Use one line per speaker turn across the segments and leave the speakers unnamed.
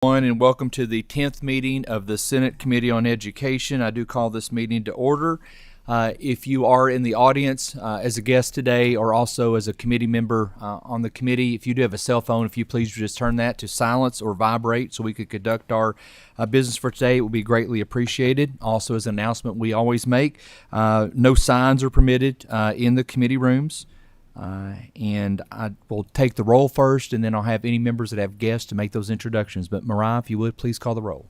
And welcome to the 10th meeting of the Senate Committee on Education. I do call this meeting to order. If you are in the audience as a guest today or also as a committee member on the committee, if you do have a cell phone, if you please just turn that to silence or vibrate so we could conduct our business for today, it would be greatly appreciated. Also, as an announcement we always make, no signs are permitted in the committee rooms. And I will take the roll first, and then I'll have any members that have guests to make those introductions. But Mariah, if you would, please call the roll.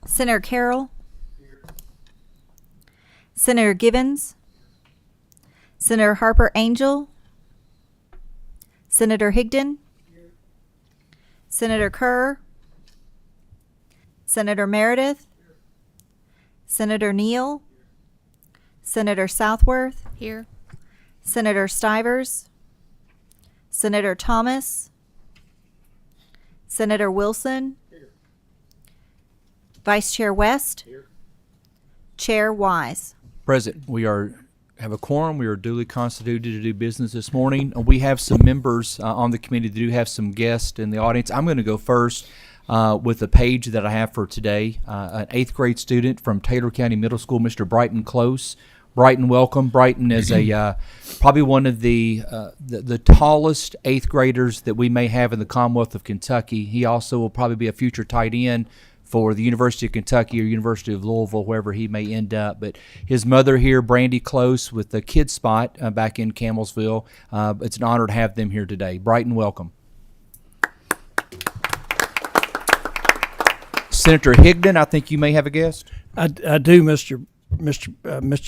Senator Carroll. Here. Senator Gibbons. Senator Harper Angel. Senator Higdon. Here. Senator Kerr. Senator Meredith. Here. Senator Neal. Here. Senator Southworth.
Here.
Senator Stivers, Senator Thomas, Senator Wilson, here. Vice Chair West, here. Chair Wise.
Present. We have a quorum. We are duly constituted to do business this morning. We have some members on the committee that do have some guests in the audience. I'm going to go first with the page that I have for today. An 8th grade student from Taylor County Middle School, Mr. Brighton Close. Brighton, welcome. Brighton is a probably one of the tallest 8th graders that we may have in the Commonwealth of Kentucky. He also will probably be a future tight end for the University of Kentucky or University of Louisville, wherever he may end up. But his mother here, Brandy Close, with the Kids Spot back in Campbellsville. It's an honor to have them here today. Brighton, welcome. Senator Higdon, I think you may have a guest.
I do, Mr.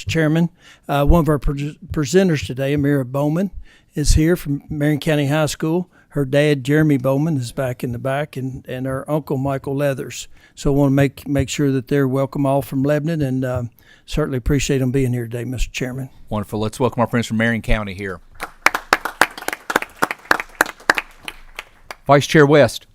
Chairman. One of our presenters today, Amira Bowman, is here from Marion County High School. Her dad, Jeremy Bowman, is back in the back, and her uncle, Michael Leathers. So I want to make sure that they're welcome all from Lebanon, and certainly appreciate them being here today, Mr. Chairman.
Wonderful. Let's welcome our friends from Marion County here. Vice Chair West.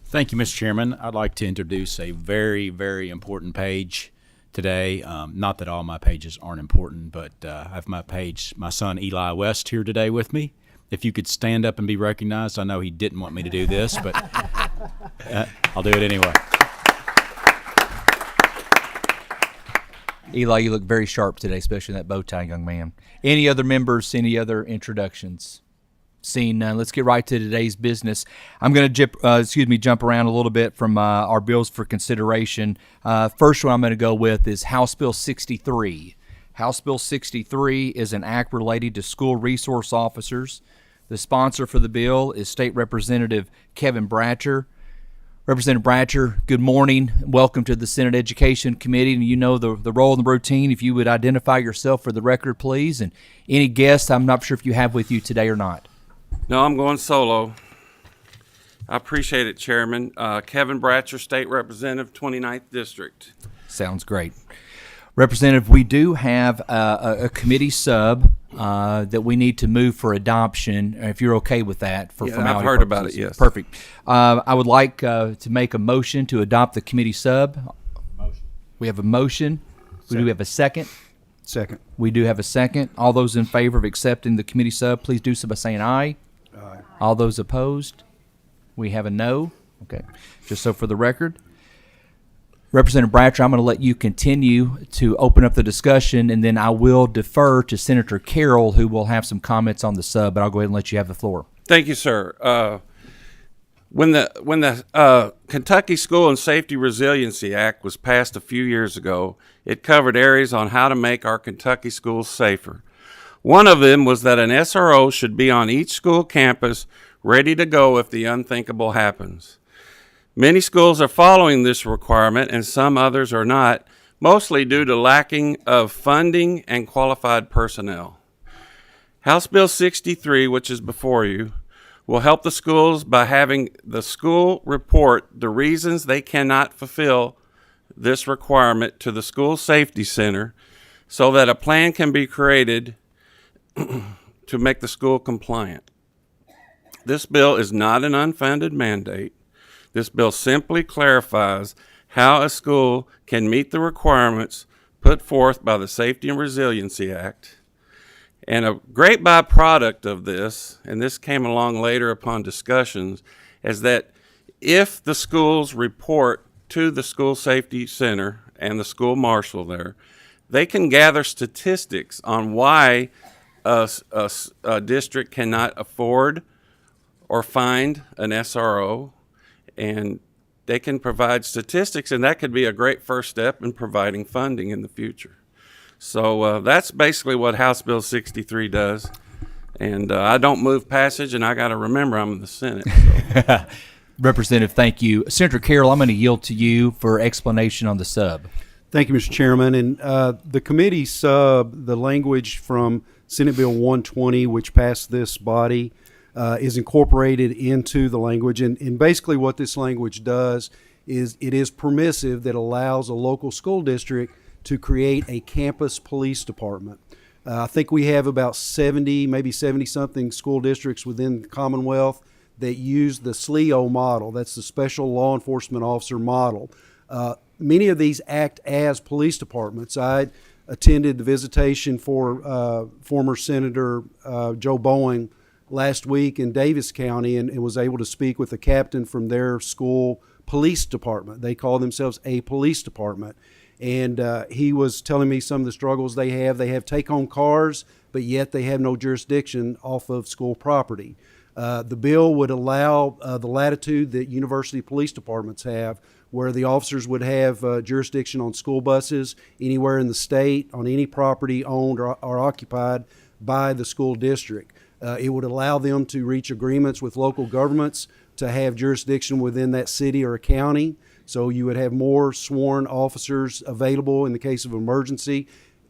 Thank you, Mr. Chairman. I'd like to introduce a very, very important page today. Not that all my pages aren't important, but I have my son Eli West here today with me. If you could stand up and be recognized. I know he didn't want me to do this, but I'll do it anyway.
Eli, you look very sharp today, especially in that bow tie, young man. Any other members, any other introductions? Seeing none, let's get right to today's business. I'm going to jump around a little bit from our bills for consideration. First one I'm going to go with is House Bill 63. House Bill 63 is an act related to school resource officers. The sponsor for the bill is State Representative Kevin Bratcher. Representative Bratcher, good morning. Welcome to the Senate Education Committee. And you know the role and the routine. If you would identify yourself for the record, please. And any guests, I'm not sure if you have with you today or not.
No, I'm going solo. I appreciate it, Chairman. Kevin Bratcher, State Representative, 29th District.
Sounds great. Representative, we do have a committee sub that we need to move for adoption, if you're okay with that. For
I've heard about it, yes.
Perfect. I would like to make a motion to adopt the committee sub. Motion. We have a motion. Do we have a second?
Second.
We do have a second. All those in favor of accepting the committee sub, please do so by saying aye.
Aye.
All those opposed? We have a no. Okay. Just so for the record. Representative Bratcher, I'm going to let you continue to open up the discussion, and then I will defer to Senator Carroll, who will have some comments on the sub, but I'll go ahead and let you have the floor.
Thank you, sir. When the Kentucky School and Safety Resiliency Act was passed a few years ago, it covered areas on how to make our Kentucky schools safer. One of them was that an SRO should be on each school campus ready to go if the unthinkable happens. Many schools are following this requirement and some others are not, mostly due to lacking of funding and qualified personnel. House Bill 63, which is before you, will help the schools by having the school report the reasons they cannot fulfill this requirement to the School Safety Center so that a plan can be created to make the school compliant. This bill is not an unfunded mandate. This bill simply clarifies how a school can meet the requirements put forth by the Safety and Resiliency Act. And a great byproduct of this, and this came along later upon discussions, is that if the schools report to the school safety center and the school marshal there, they can gather statistics on why a district cannot afford or find an SRO, and they can provide statistics, and that could be a great first step in providing funding in the future. So that's basically what House Bill 63 does. And I don't move passage, and I got to remember I'm in the Senate. So.
Representative, thank you. Senator Carroll, I'm going to yield to you for explanation on the sub.
Thank you, Mr. Chairman. And the committee sub, the language from Senate Bill 120, which passed this body, is incorporated into the language. And basically what this language does is it is permissive that allows a local school district to create a campus police department. I think we have about 70, maybe 70-something school districts within the Commonwealth that use the SLEO model. That's the Special Law Enforcement Officer model. Many of these act as police departments. I attended the visitation for former Senator Joe Bowen last week in Davis County and was able to speak with a captain from their school police department. They call themselves a police department. And he was telling me some of the struggles they have. They have take-home cars, but yet they have no jurisdiction off of school property. The bill would allow the latitude that university police departments have, where the officers would have jurisdiction on school buses anywhere in the state, on any property owned or occupied by the school district. It would allow them to reach agreements with local governments to have jurisdiction within that city or a county. So you would have more sworn officers available in the case of emergency.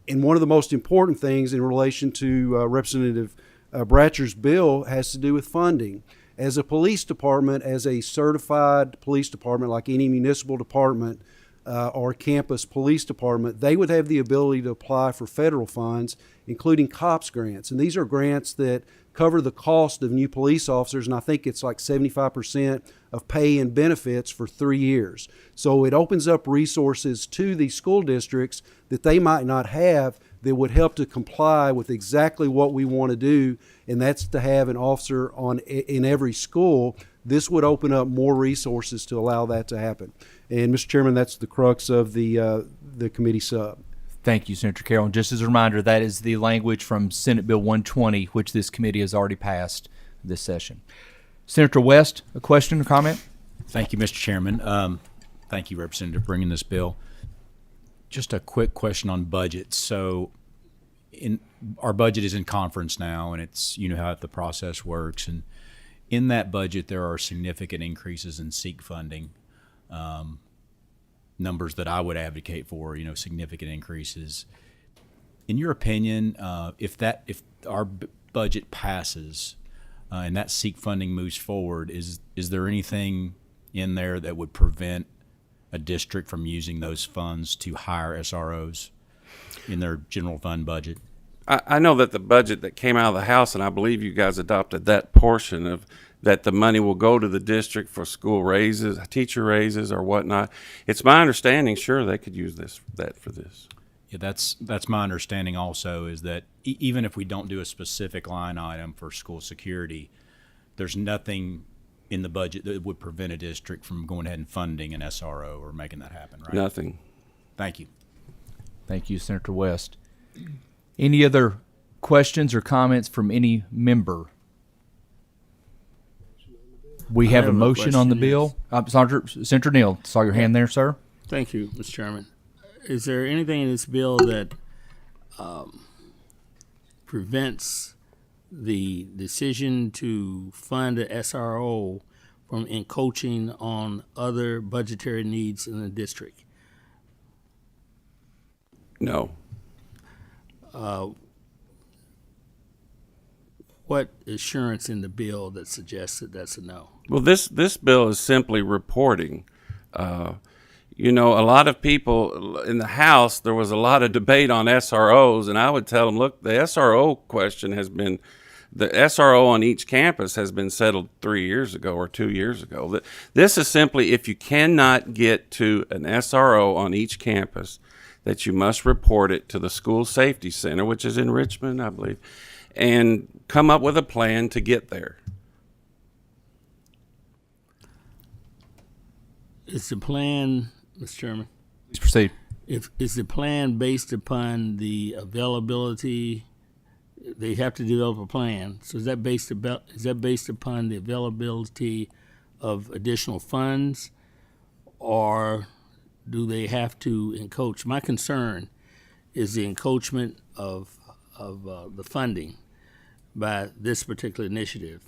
And one of the most important things in relation to Representative Bratcher's bill has to do with funding. As a police department, as a certified police department, like any municipal department or campus police department, they would have the ability to apply for federal funds, including COPS grants. And these are grants that cover the cost of new police officers, and I think it's like 75% of pay and benefits for 3 years. So it opens up resources to these school districts that they might not have that would help to comply with exactly what we want to do, and that's to have an officer in every school. This would open up more resources to allow that to happen. And Mr. Chairman, that's the crux of the committee sub.
Thank you, Senator Carroll. And just as a reminder, that is the language from Senate Bill 120, which this committee has already passed this session. Senator West, a question or comment?
Thank you, Mr. Chairman. Thank you, Representative, for bringing this bill. Just a quick question on budget. So our budget is in conference now, and it's, you know how the process works. And in that budget, there are significant increases in SEEK funding, numbers that I would advocate for, you know, significant increases. In your opinion, if our budget passes and that SEEK funding moves forward, is there anything in there that would prevent a district from using those funds to hire SROs in their general fund budget?
I know that the budget that came out of the House, and I believe you guys adopted that portion of that the money will go to the district for school raises, teacher raises, or whatnot. It's my understanding, sure, they could use that for this.
Yeah, that's my understanding also, is that even if we don't do a specific line item for school security, there's nothing in the budget that would prevent a district from going ahead and funding an SRO or making that happen, right?
Nothing.
Thank you.
Thank you, Senator West. Any other questions or comments from any member? We have a
have a
motion on the
question,
bill. Senator Neal, saw your hand there, sir.
Thank you, Mr. Chairman. Is there anything in this bill that prevents the decision to fund the SRO from encroaching on other budgetary needs in the district?
No.
What assurance in the bill that suggests that that's a no?
Well, this bill is simply reporting. You know, a lot of people in the House, there was a lot of debate on SROs, and I would tell them, look, the SRO question has been, the SRO on each campus has been settled 3 years ago or 2 years ago. This is simply, if you cannot get to an SRO on each campus, that you must report it to the School Safety Center, which is in Richmond, I believe, and come up with a plan to get there.
Is the plan, Mr. Chairman,
Please proceed.
if is the plan based upon the availability? They have to develop a plan. So is that based upon the availability of additional funds, or do they have to encoach? My concern is the encroachment of the funding by this particular initiative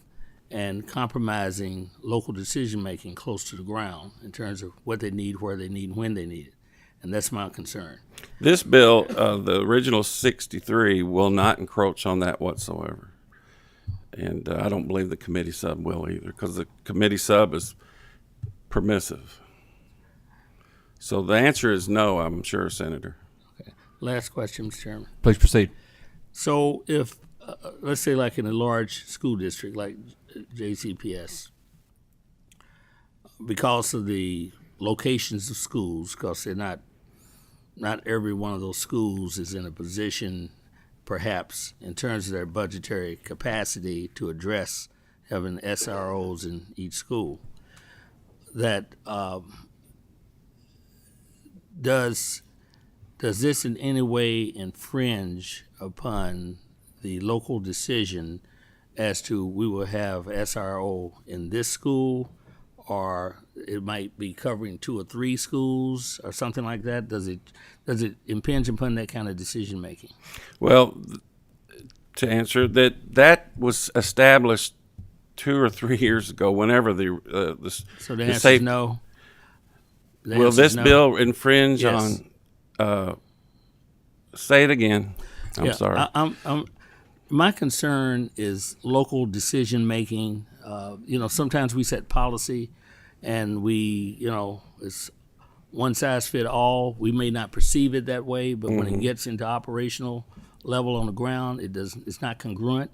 and compromising local decision making close to the ground in terms of what they need, where they need, when they need it. And that's my concern.
This bill, the original 63, will not encroach on that whatsoever. And I don't believe the committee sub will either, because the committee sub is permissive. So the answer is no, I'm sure, Senator.
Last question, Mr. Chairman.
Please proceed.
So if, let's say like in a large school district like JCPS, because of the locations of schools, because they're not every one of those schools is in a position, perhaps, in terms of their budgetary capacity to address having SROs in each school, that does this in any way infringe upon the local decision as to we will have SRO in this school, or it might be covering 2 or 3 schools or something like that? Does it impinge upon that kind of decision making?
Well, to answer that was established 2 or 3 years ago. Whenever
So the answer is no.
Will this bill infringe
Yes.
on? Say it again. I'm sorry.
My concern is local decision making. Sometimes we set policy, and it's one size fit all. We may not perceive it that way, but when it gets into operational level on the ground, it's not congruent,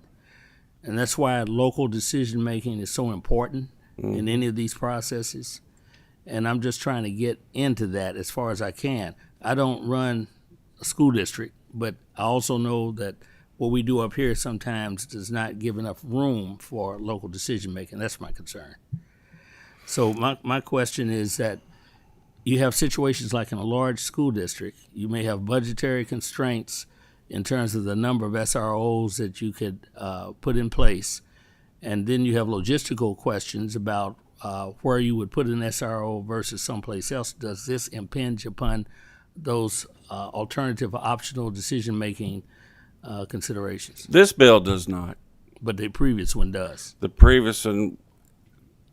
and that's why local decision making is so important in any of these processes. And I'm just trying to get into that as far as I can. I don't run a school district, but I also know that what we do up here sometimes does not give enough room for local decision making. That's my concern. So my question is that you have situations like in a large school district, you may have budgetary constraints in terms of the number of SROs that you could put in place. And then you have logistical questions about where you would put an SRO versus someplace else. Does this impinge upon those alternative optional decision-making considerations?
This bill does not.
But the previous one does.
The previous and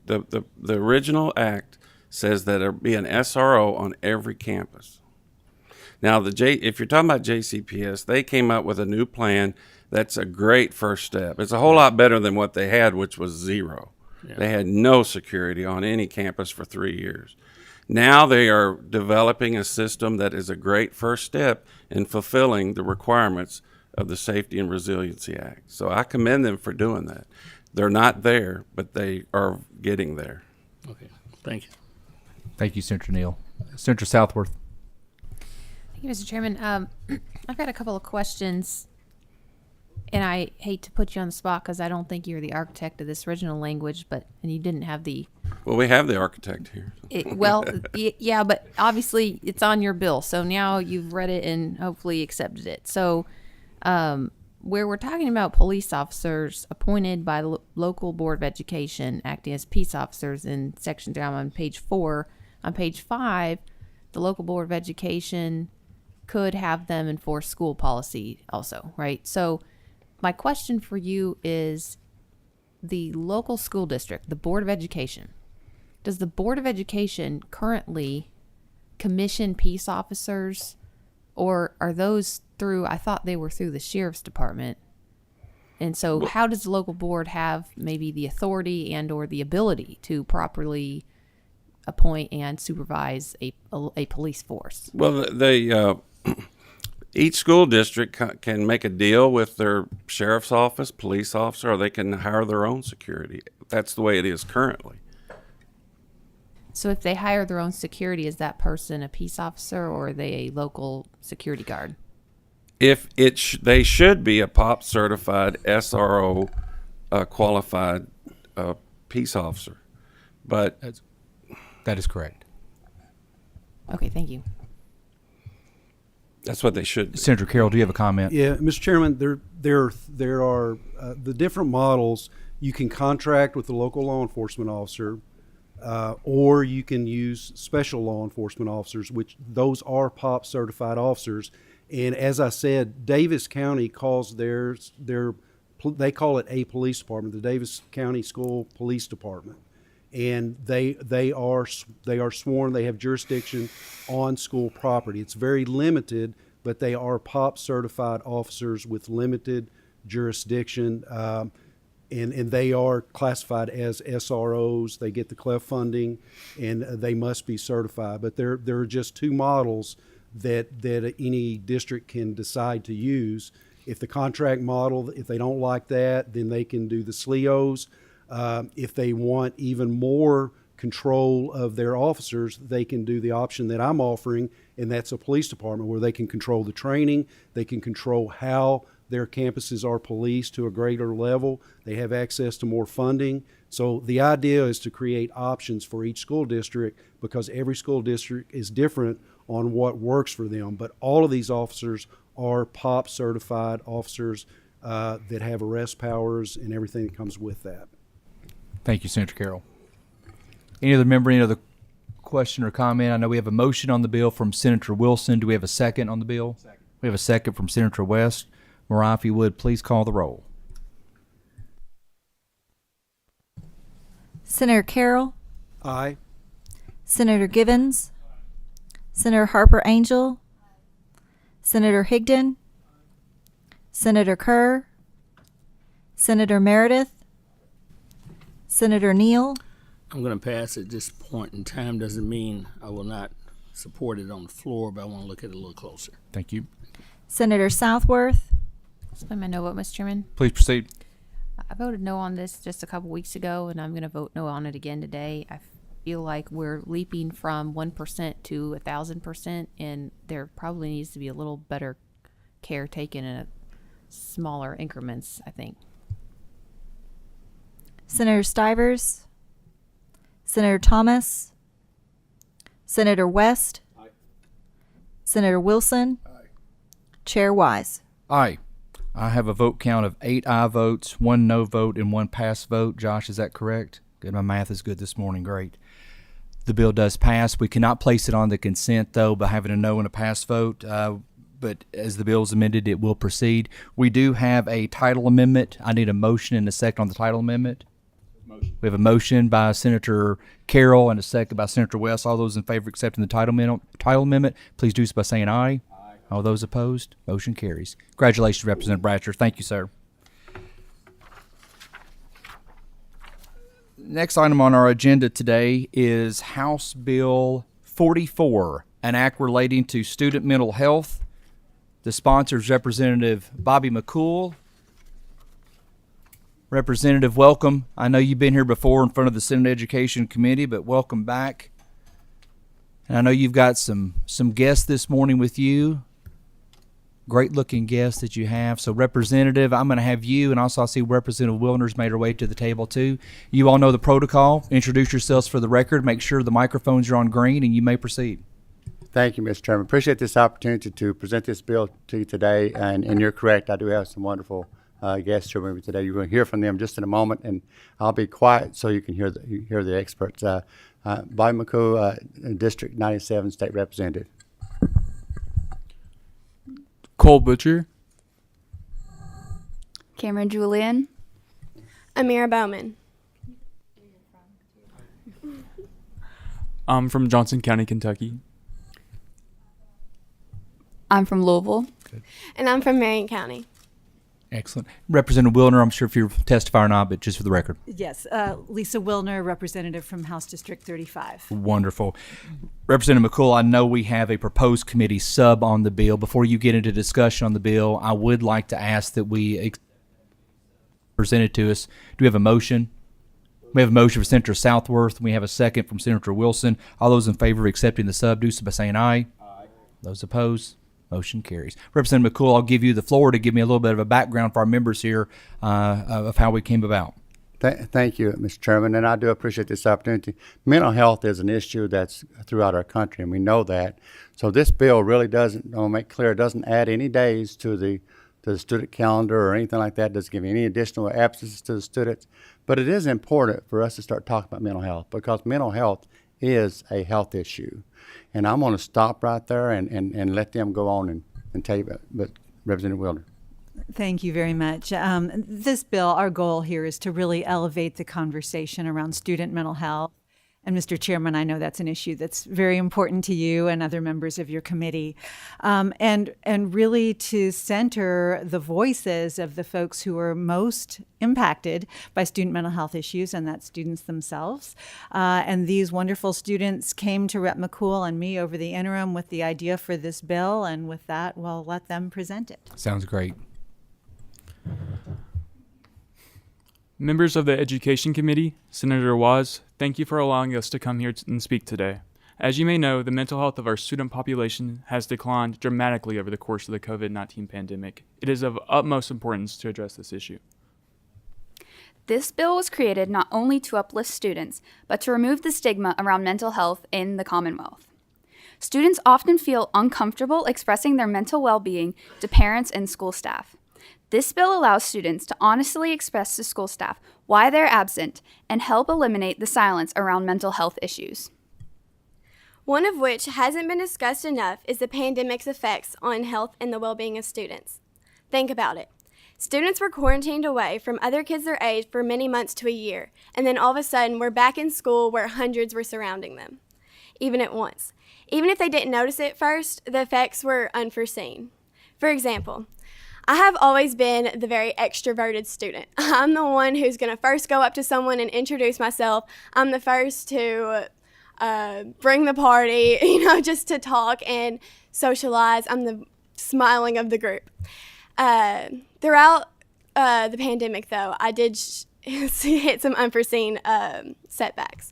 the original act says that there be an SRO on every campus. Now, if you're talking about JCPS, they came up with a new plan. That's a great first step. It's a whole lot better than what they had, which was 0. Yeah. They had no security on any campus for 3 years. Now they are developing a system that is a great first step in fulfilling the requirements of the Safety and Resiliency Act. So I commend them for doing that. They're not there, but they are getting there.
Okay, thank you.
Thank you, Senator Neal. Senator Southworth.
Thank you, Mr. Chairman. I've got a couple of questions, and I hate to put you on the spot because I don't think you're the architect of this original language, and you didn't have the...
Well, we have the architect here.
Yeah, but obviously it's on your bill, so now you've read it and hopefully accepted it. So where we're talking about police officers appointed by the local board of education acting as peace officers in section 3 on page 4, on page 5, the local board of education could have them enforce school policy also, right? So my question for you is the local school district, the Board of Education, does the Board of Education currently commission peace officers, or are those through, I thought they were through the Sheriff's Department? And so how does the local board have maybe the authority and or the ability to properly appoint and supervise a police force?
Well, each school district can make a deal with their sheriff's office, police officer, or they can hire their own security. That's the way it is currently.
So if they hire their own security, is that person a peace officer or are they a local security guard?
If they should be a POP certified SRO qualified peace officer, but
That is correct.
Okay, thank you.
That's what they should be.
Senator Carroll, do you have a comment?
Yeah, Mr. Chairman, there are the different models. You can contract with the local law enforcement officer, or you can use special law enforcement officers, which those are POP certified officers. And as I said, Davis County calls they call it a police department, the Davis County School Police Department, and they are sworn. They have jurisdiction on school property. It's very limited, but they are POP certified officers with limited jurisdiction, and they are classified as SROs. They get the CLEF funding, and they must be certified. But there are just two models that any district can decide to use. If the contract model, if they don't like that, then they can do the SLEOs. If they want even more control of their officers, they can do the option that I'm offering, and that's a police department where they can control the training, they can control how their campuses are policed to a greater level, they have access to more funding. So the idea is to create options for each school district, because every school district is different on what works for them. But all of these officers are POP certified officers that have arrest powers and everything that comes with that.
Thank you, Senator Carroll. Any other member, any other question or comment? I know we have a motion on the bill from Senator Wilson. Do we have a second on the bill? Second. We have a second from Senator West. Mariah, if you would, please call the roll.
Senator Carroll,
Aye.
Senator Givens, Senator Harper Angel, Senator Higdon, Senator Kerr, Senator Meredith, Senator Neal,
I'm going to pass at this point in time. Doesn't mean I will not support it on the floor, but I want to look at it a little closer.
Thank you.
Senator Southworth,
Explain my no vote, Mr. Chairman.
Please proceed.
I voted no on this just a couple weeks ago, and I'm going to vote no on it again today. I feel like we're leaping from 1% to 1,000%, and there probably needs to be a little better care taken in smaller increments, I think.
Senator Stivers, Senator Thomas, Senator West, Senator Wilson, Chair Wise.
Aye. I have a vote count of 8 aye votes, 1 no vote, and 1 pass vote. Josh, is that correct? Good. My math is good this morning. Great. The bill does pass. We cannot place it on the consent, though, by having a no and a pass vote. But as the bill is amended, it will proceed. We do have a title amendment. I need a motion and a second on the title amendment. Motion. We have a motion by Senator Carroll and a second by Senator West. All those in favor of accepting the title amendment, please do so by saying aye. Aye. All those opposed, motion carries. Congratulations, Representative Bratcher. Thank you, sir. Next item on our agenda today is House Bill 44, an act relating to student mental health. The sponsor is Representative Bobby McCool. Representative, welcome. I know you've been here before in front of the Senate Education Committee, but welcome back. And I know you've got some guests this morning with you. Great looking guests that you have. So Representative, I'm going to have you, and also I see Representative Wilner's made her way to the table too. You all know the protocol. Introduce yourselves for the record. Make sure the microphones are on green, and you may proceed.
Thank you, Mr. Chairman. Appreciate this opportunity to present this bill to you today. And you're correct, I do have some wonderful guests here with me today. You're going to hear from them just in a moment, and I'll be quiet so you can hear the experts. Bobby McCool, District 97 State Representative.
Cole Butcher.
Cameron Julian. Amira Bowman.
I'm from Johnson County, Kentucky.
I'm from Louisville.
Good.
And I'm from Marion County.
Excellent. Representative Wilner, I'm sure if you're testifying or not, but just for the record.
Yes, Lisa Wilner, representative from House District 35.
Wonderful. Representative McCool, I know we have a proposed committee sub on the bill. Before you get into discussion on the bill, I would like to ask that we present it to us. Do we have a motion? We have a motion for Senator Southworth. We have a second from Senator Wilson. All those in favor of accepting the sub, do so by saying aye. Aye. Those opposed? Motion carries. Representative McCool, I'll give you the floor to give me a little bit of a background for our members here of how we came about.
Thank you, Mr. Chairman, and I do appreciate this opportunity. Mental health is an issue that's throughout our country, and we know that. So this bill really doesn't, I'll make clear, it doesn't add any days to the student calendar or anything like that. It doesn't give any additional absences to the students. But it is important for us to start talking about mental health, because mental health is a health issue. And I'm going to stop right there and let them go on and tell you about, but Representative Wilner.
Thank you very much. This bill, our goal here is to really elevate the conversation around student mental health. And Mr. Chairman, I know that's an issue that's very important to you and other members of your committee. And really to center the voices of the folks who are most impacted by student mental health issues, and that's students themselves. And these wonderful students came to Rep. McCool and me over the interim with the idea for this bill, and with that, we'll let them present it.
Sounds great.
Members of the Education Committee, Senator Waz, thank you for allowing us to come here and speak today. As you may know, the mental health of our student population has declined dramatically over the course of the COVID-19 pandemic. It is of utmost importance to address this issue.
This bill was created not only to uplift students, but to remove the stigma around mental health in the Commonwealth. Students often feel uncomfortable expressing their mental well-being to parents and school staff. This bill allows students to honestly express to school staff why they're absent and help eliminate the silence around mental health issues.
One of which hasn't been discussed enough is the pandemic's effects on health and the well-being of students. Think about it. Students were quarantined away from other kids their age for many months to a year, and then all of a sudden we're back in school where hundreds were surrounding them, even at once. Even if they didn't notice it first, the effects were unforeseen. For example, I have always been the very extroverted student. I'm the one who's going to first go up to someone and introduce myself. I'm the first to bring the party, just to talk and socialize. I'm the smiling of the group. Throughout the pandemic, though, I did hit some unforeseen setbacks.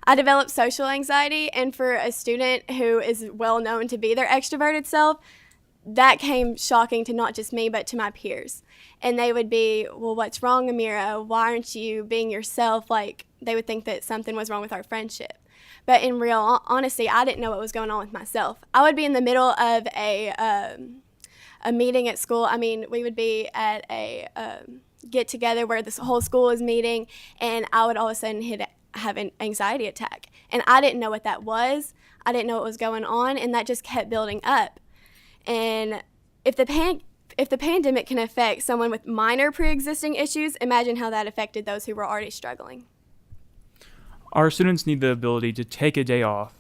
I developed social anxiety, and for a student who is well known to be their extroverted self, that came shocking to not just me, but to my peers. And they would be, well, what's wrong, Amira? Why aren't you being yourself? Like, they would think that something was wrong with our friendship. But in real honesty, I didn't know what was going on with myself. I would be in the middle of a meeting at school. I mean, we would be at a get-together where the whole school is meeting, and I would all of a sudden have an anxiety attack. And I didn't know what that was. I didn't know what was going on, and that just kept building up. And if the pandemic can affect someone with minor pre-existing issues, imagine how that affected those who were already struggling.
Our students need the ability to take a day off,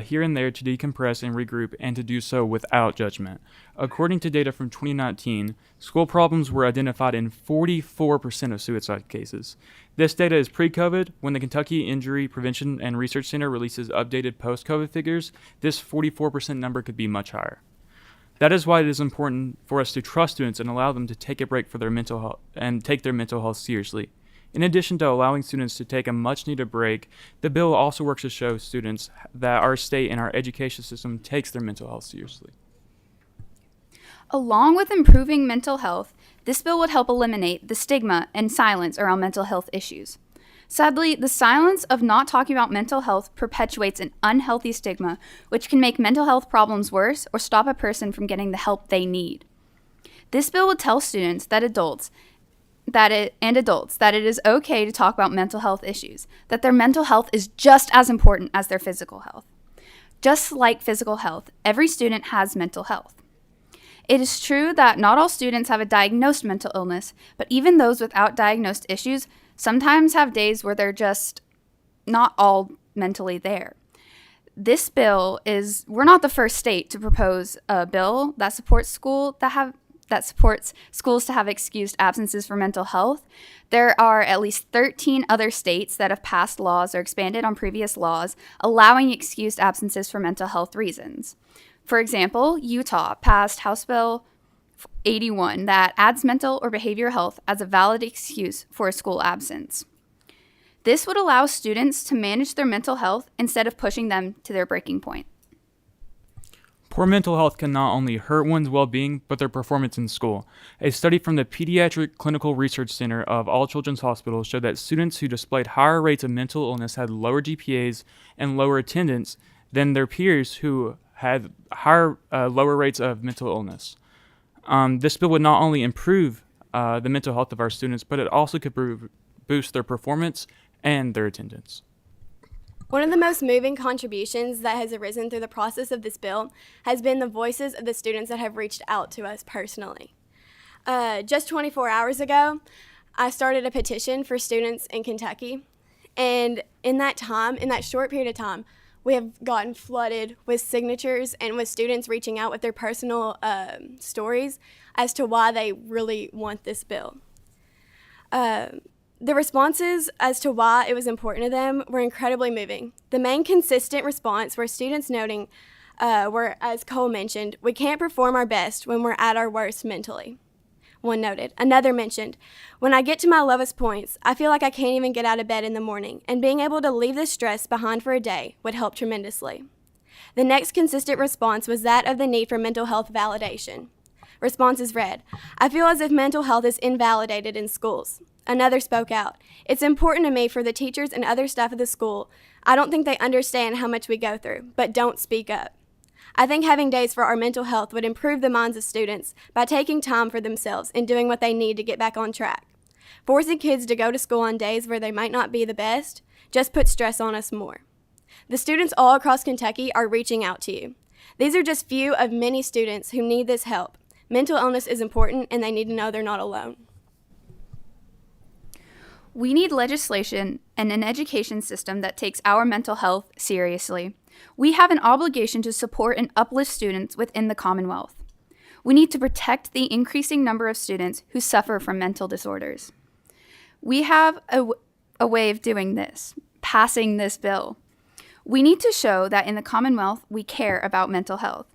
here and there, to decompress and regroup, and to do so without judgment. According to data from 2019, school problems were identified in 44% of suicide cases. This data is pre-COVID. When the Kentucky Injury Prevention and Research Center releases updated post-COVID figures, this 44% number could be much higher. That is why it is important for us to trust students and allow them to take a break for their mental health and take their mental health seriously. In addition to allowing students to take a much-needed break, the bill also works to show students that our state and our education system takes their mental health seriously.
Along with improving mental health, this bill would help eliminate the stigma and silence around mental health issues. Sadly, the silence of not talking about mental health perpetuates an unhealthy stigma, which can make mental health problems worse or stop a person from getting the help they need. This bill would tell students and adults that it is okay to talk about mental health issues, that their mental health is just as important as their physical health. Just like physical health, every student has mental health. It is true that not all students have a diagnosed mental illness, but even those without diagnosed issues sometimes have days where they're just not all mentally there. This bill we're not the first state to propose a bill that supports schools to have excused absences for mental health. There are at least 13 other states that have passed laws or expanded on previous laws allowing excused absences for mental health reasons. For example, Utah passed House Bill 81 that adds mental or behavioral health as a valid excuse for a school absence. This would allow students to manage their mental health instead of pushing them to their breaking point.
Poor mental health can not only hurt one's well-being, but their performance in school. A study from the Pediatric Clinical Research Center of All Children's Hospitals showed that students who displayed higher rates of mental illness had lower GPAs and lower attendance than their peers who had lower rates of mental illness. This bill would not only improve the mental health of our students, but it also could boost their performance and their attendance.
One of the most moving contributions that has arisen through the process of this bill has been the voices of the students that have reached out to us personally. Just 24 hours ago, I started a petition for students in Kentucky, and in that short period of time, we have gotten flooded with signatures and with students reaching out with their personal stories as to why they really want this bill. The responses as to why it was important to them were incredibly moving. The main consistent response were students noting, were, as Cole mentioned, we can't perform our best when we're at our worst mentally. One noted. Another mentioned, when I get to my lowest points, I feel like I can't even get out of bed in the morning, and being able to leave this stress behind for a day would help tremendously. The next consistent response was that of the need for mental health validation. Responses read, I feel as if mental health is invalidated in schools. Another spoke out, it's important to me for the teachers and other staff of the school. I don't think they understand how much we go through, but don't speak up. I think having days for our mental health would improve the minds of students by taking time for themselves and doing what they need to get back on track. Forcing kids to go to school on days where they might not be the best just puts stress on us more. The students all across Kentucky are reaching out to you. These are just few of many students who need this help. Mental illness is important, and they need to know they're not alone.
We need legislation and an education system that takes our mental health seriously. We have an obligation to support and uplift students within the Commonwealth. We need to protect the increasing number of students who suffer from mental disorders. We have a way of doing this, passing this bill. We need to show that in the Commonwealth we care about mental health.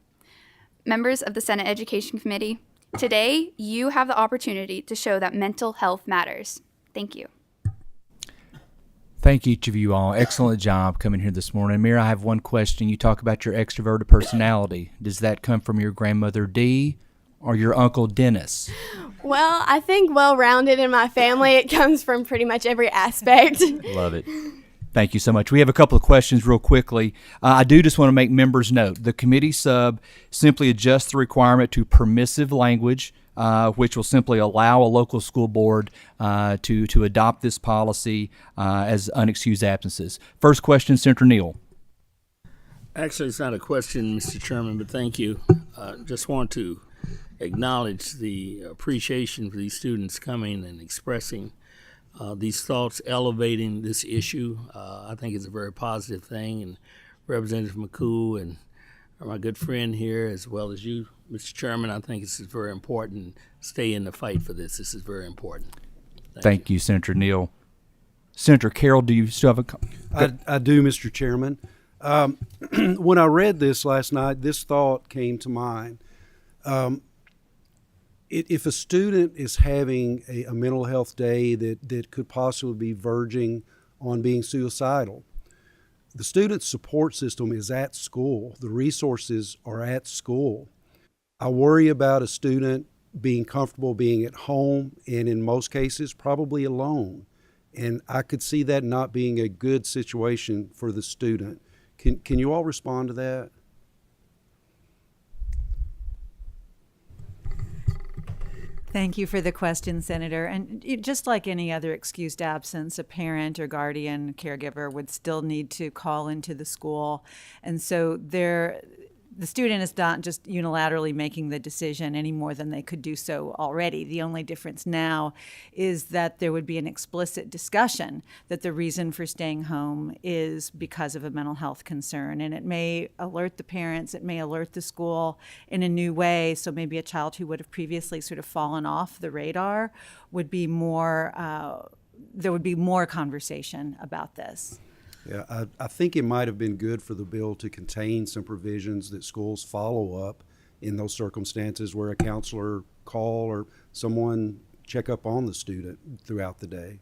Members of the Senate Education Committee, today you have the opportunity to show that mental health matters. Thank you.
Thank each of you all. Excellent job coming here this morning. Mira, I have one question. You talk about your extroverted personality. Does that come from your grandmother Dee or your uncle Dennis?
Well, I think well-rounded in my family, it comes from pretty much every aspect.
Love it. Thank you so much. We have a couple of questions real quickly. I do just want to make members note, the committee sub simply adjusts the requirement to permissive language, which will simply allow a local school board to adopt this policy as unexcused absences. First question, Senator Neal.
Actually, it's not a question, Mr. Chairman, but thank you. Just want to acknowledge the appreciation for these students coming and expressing these thoughts, elevating this issue. I think it's a very positive thing, and Representative McCool and my good friend here, as well as you, Mr. Chairman, I think this is very important. Stay in the fight for this. This is very important.
Thank you, Senator Neal. Senator Carroll, do you still have
I do, Mr. Chairman. When I read this last night, this thought came to mind. If a student is having a mental health day that could possibly be verging on being suicidal, the student support system is at school. The resources are at school. I worry about a student being comfortable being at home and in most cases probably alone. And I could see that not being a good situation for the student. Can you all respond to that?
Thank you for the question, Senator. And just like any other excused absence, a parent or guardian caregiver would still need to call into the school. And so the student is not just unilaterally making the decision any more than they could do so already. The only difference now is that there would be an explicit discussion that the reason for staying home is because of a mental health concern. And it may alert the parents, it may alert the school in a new way. So maybe a child who would have previously sort of fallen off the radar would be more, there would be more conversation about this.
Yeah, I think it might have been good for the bill to contain some provisions that schools follow up in those circumstances where a counselor call or someone check up on the student throughout the day.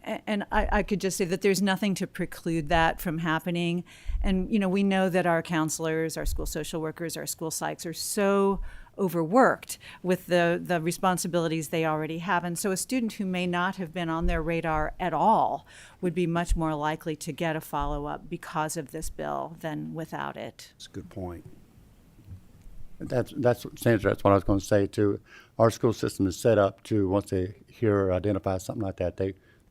And I could just say that there's nothing to preclude that from happening. And, we know that our counselors, our school social workers, our school psychs are so overworked with the responsibilities they already have. And so a student who may not have been on their radar at all would be much more likely to get a follow-up because of this bill than without it.
That's a good point.
Sandra, that's what I was going to say too. Our school system is set up to, once they hear or identify something like that,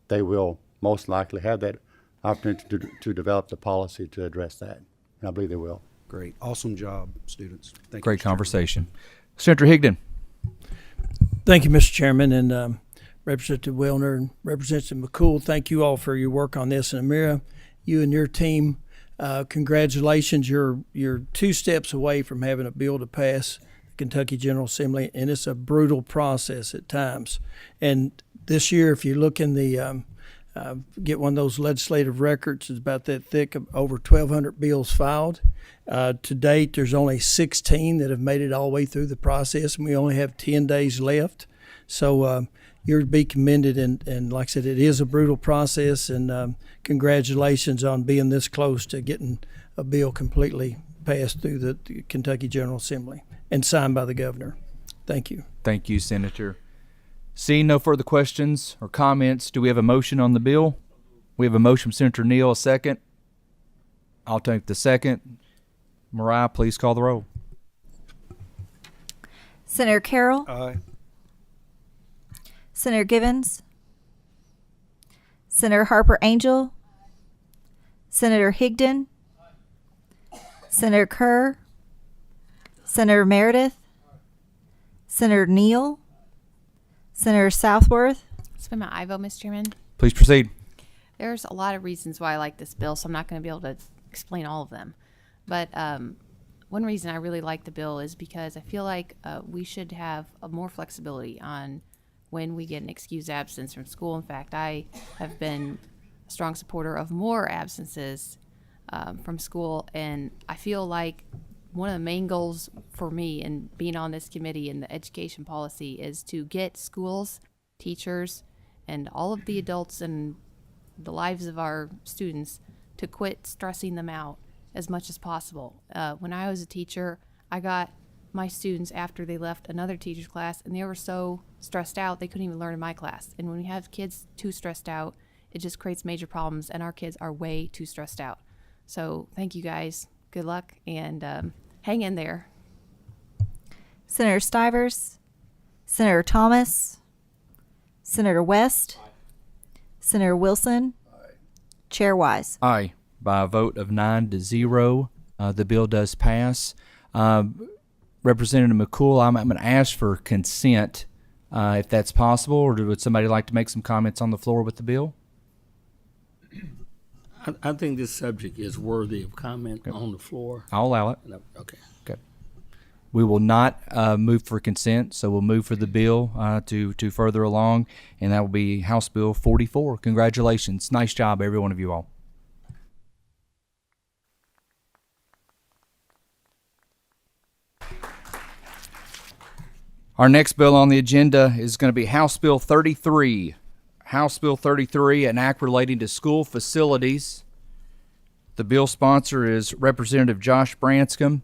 they will most likely have that opportunity to develop the policy to address that. And I believe they will.
Great. Awesome job, students. Thank you,
Great
Mr. Chairman.
conversation. Senator Higdon.
Thank you, Mr. Chairman, and Representative Wilner and Representative McCool. Thank you all for your work on this. And Amira, you and your team, congratulations. You're 2 steps away from having a bill to pass the Kentucky General Assembly, and it's a brutal process at times. And this year, if you look in the get one of those legislative records, it's about that thick, of over 1,200 bills filed. To date, there's only 16 that have made it all the way through the process, and we only have 10 days left. So you're to be commended, and like I said, it is a brutal process, and congratulations on being this close to getting a bill completely passed through the Kentucky General Assembly and signed by the governor. Thank you.
Thank you, Senator. Seeing no further questions or comments, do we have a motion on the bill? We have a motion from Senator Neal, a second. I'll take the second. Mariah, please call the roll.
Senator Carroll.
Aye.
Senator Givens. Senator Harper Angel. Senator Higdon. Senator Kerr. Senator Meredith. Senator Neal. Senator Southworth.
It's been my aye vote, Mr. Chairman.
Please proceed.
There's a lot of reasons why I like this bill, so I'm not going to be able to explain all of them. But one reason I really like the bill is because I feel like we should have more flexibility on when we get an excused absence from school. In fact, I have been a strong supporter of more absences from school, and I feel like one of the main goals for me in being on this committee in the education policy is to get schools, teachers, and all of the adults in the lives of our students to quit stressing them out as much as possible. When I was a teacher, I got my students after they left another teacher's class, and they were so stressed out they couldn't even learn in my class. And when we have kids too stressed out, it just creates major problems, and our kids are way too stressed out. So thank you guys. Good luck, and hang in there.
Senator Stivers. Senator Thomas. Senator West. Senator Wilson. Chair Wise.
Aye. By a vote of 9-0, the bill does pass. Representative McCool, I'm going to ask for consent, if that's possible, or would somebody like to make some comments on the floor with the bill?
I think this subject is worthy of comment on the floor.
I'll allow it.
Okay.
Okay. We will not move for consent, so we'll move for the bill to further along, and that will be House Bill 44. Congratulations. Nice job, every one of you all. Our next bill on the agenda is going to be House Bill 33. House Bill 33, an act relating to school facilities. The bill sponsor is Representative Josh Branscombe.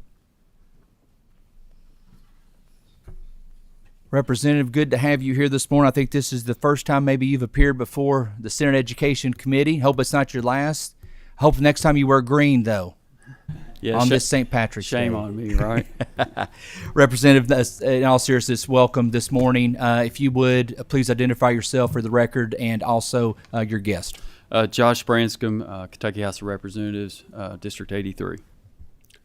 Representative, good to have you here this morning. I think this is the first time maybe you've appeared before the Senate Education Committee. Hope it's not your last. Hope next time you wear green, though.
Yeah,
on this St. Patrick's Day.
Shame on me, right?
Representative, in all seriousness, welcome this morning. If you would, please identify yourself for the record and also your guest.
Josh Branscombe, Kentucky House of Representatives, District 83.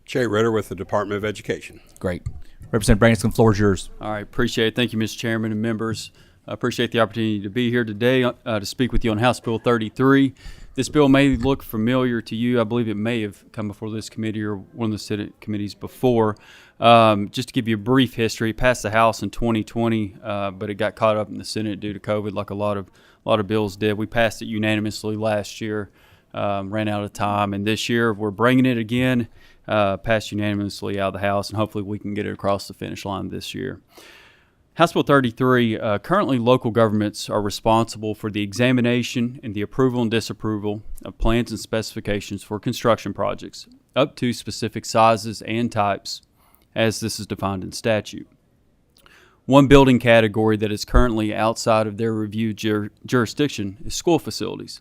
Jay Ritter with the Department of Education.
Great. Representative Branscombe, the floor is yours.
All right, appreciate it. Thank you, Mr. Chairman and members. I appreciate the opportunity to be here today to speak with you on House Bill 33. This bill may look familiar to you. I believe it may have come before this committee or one of the Senate committees before. Just to give you a brief history, it passed the House in 2020, but it got caught up in the Senate due to COVID, like a lot of bills did. We passed it unanimously last year, ran out of time, and this year we're bringing it again, passed unanimously out of the House, and hopefully we can get it across the finish line this year. House Bill 33, currently local governments are responsible for the examination and the approval and disapproval of plans and specifications for construction projects, up to specific sizes and types, as this is defined in statute. One building category that is currently outside of their review jurisdiction is school facilities.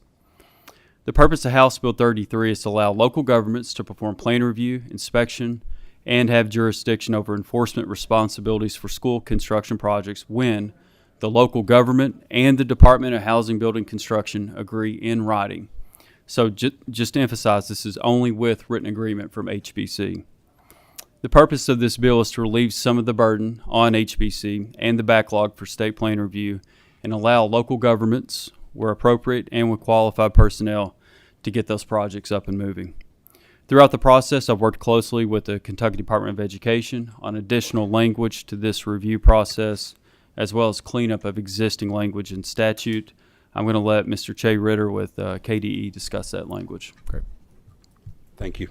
The purpose of House Bill 33 is to allow local governments to perform plan review, inspection, and have jurisdiction over enforcement responsibilities for school construction projects when the local government and the Department of Housing, Building, Construction agree in writing. So just to emphasize, this is only with written agreement from HBC. The purpose of this bill is to relieve some of the burden on HBC and the backlog for state plan review and allow local governments, where appropriate and with qualified personnel, to get those projects up and moving. Throughout the process, I've worked closely with the Kentucky Department of Education on additional language to this review process, as well as cleanup of existing language in statute. I'm going to let Mr. Che Ritter with KDE discuss that language.
Great. Thank you.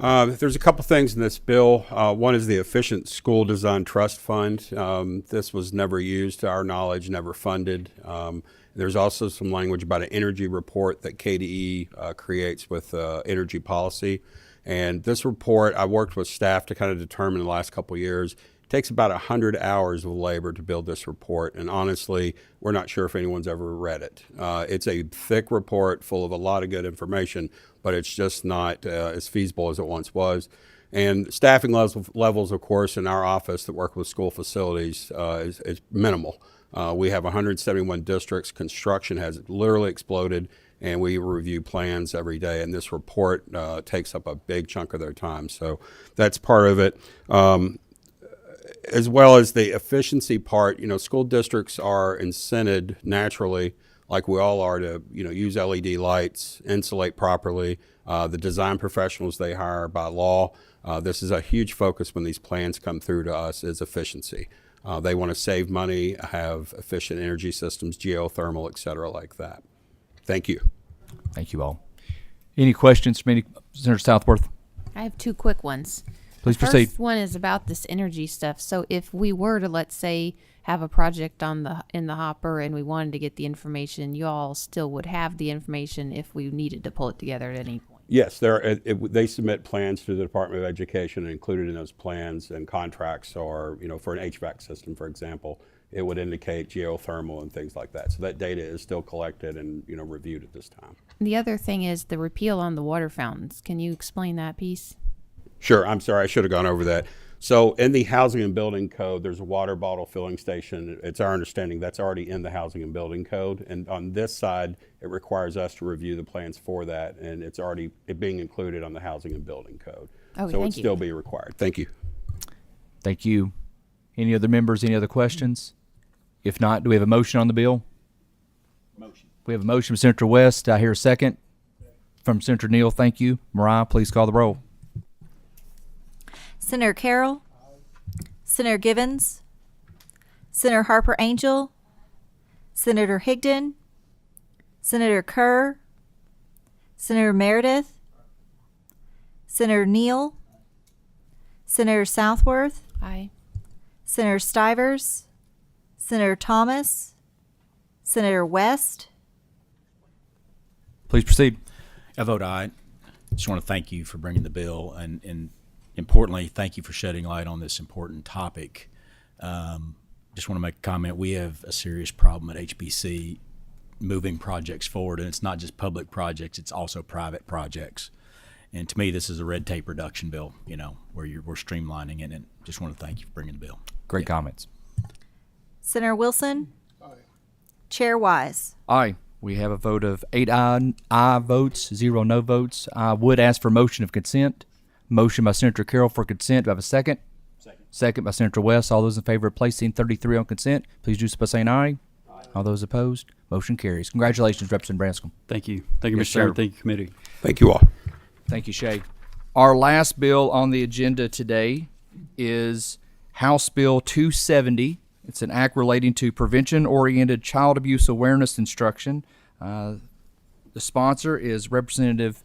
There's a couple things in this bill. One is the Efficient School Design Trust Fund. This was never used, to our knowledge, never funded. There's also some language about an energy report that KDE creates with energy policy. And this report, I worked with staff to kind of determine in the last couple of years. It takes about 100 hours of labor to build this report. And honestly, we're not sure if anyone's ever read it. It's a thick report full of a lot of good information, but it's just not as feasible as it once was. And staffing levels, of course, in our office that work with school facilities is minimal. We have 171 districts. Construction has literally exploded, and we review plans every day. And this report takes up a big chunk of their time. So that's part of it. As well as the efficiency part, school districts are incented naturally, like we all are, to use LED lights, insulate properly. The design professionals they hire by law. This is a huge focus when these plans come through to us, is efficiency. They want to save money, have efficient energy systems, geothermal, et cetera, like that. Thank you.
Thank you all. Any questions from Senator Southworth?
I have two quick ones.
Please
the
proceed.
First one is about this energy stuff. So if we were to, let's say, have a project in the hopper and we wanted to get the information, you all still would have the information if we needed to pull it together at any point.
Yes, they submit plans to the Department of Education, and included in those plans and contracts are, for an HVAC system, for example, it would indicate geothermal and things like that. So that data is still collected and, reviewed at this time.
The other thing is the repeal on the water fountains. Can you explain that piece?
Sure. I'm sorry. I should have gone over that. So in the Housing and Building Code, there's a water bottle filling station. It's our understanding that's already in the Housing and Building Code. And on this side, it requires us to review the plans for that. And it's already being included on the Housing and Building Code.
Oh,
so it'd still be required. Thank you.
Thank you. Any other members, any other questions? If not, do we have a motion on the bill?
Motion.
We have a motion from Senator West. I hear a second. From Senator Neal. Thank you. Mariah, please call the roll.
Senator Carroll, Senator Givens, Senator Harper Angel, Senator Higdon, Senator Kerr, Senator Meredith, Senator Neal, Senator Southworth,
Aye.
Senator Stivers, Senator Thomas, Senator West.
Please proceed.
I vote aye. Just want to thank you for bringing the bill, and importantly, thank you for shedding light on this important topic. Just want to make a comment. We have a serious problem at HBC moving projects forward, and it's not just public projects, it's also private projects. And to me, this is a red tape reduction bill, where we're streamlining it, and just want to thank you for bringing the bill.
Great comments.
Senator Wilson. Aye. Chair Wise.
Aye. We have a vote of 8 aye votes, 0 no votes. I would ask for motion of consent. Motion by Senator Carroll for consent. Do I have a second? Second. Second by Senator West. All those in favor of placing 33 on consent, please do so by saying aye. Aye. All those opposed, motion carries. Congratulations, Representative Branscombe.
Thank you. Thank you,
Yes,
Mr. Chairman.
sir.
Thank you, committee.
Thank you all.
Thank you, Shay. Our last bill on the agenda today is House Bill 270. It's an act relating to prevention-oriented child abuse awareness instruction. The sponsor is Representative